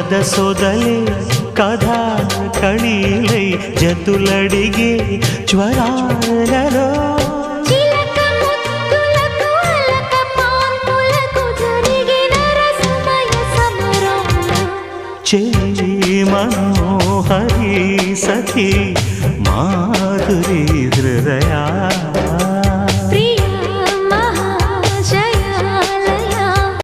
కథ సొదలే కథా కళీలై జతులడిగే జ్వరాలలో చిలక ముద్దులకు అలక పాన్పులకు జరిగిన రసమయ సమరంలో చెలి మనోహరి సఖి మాధురి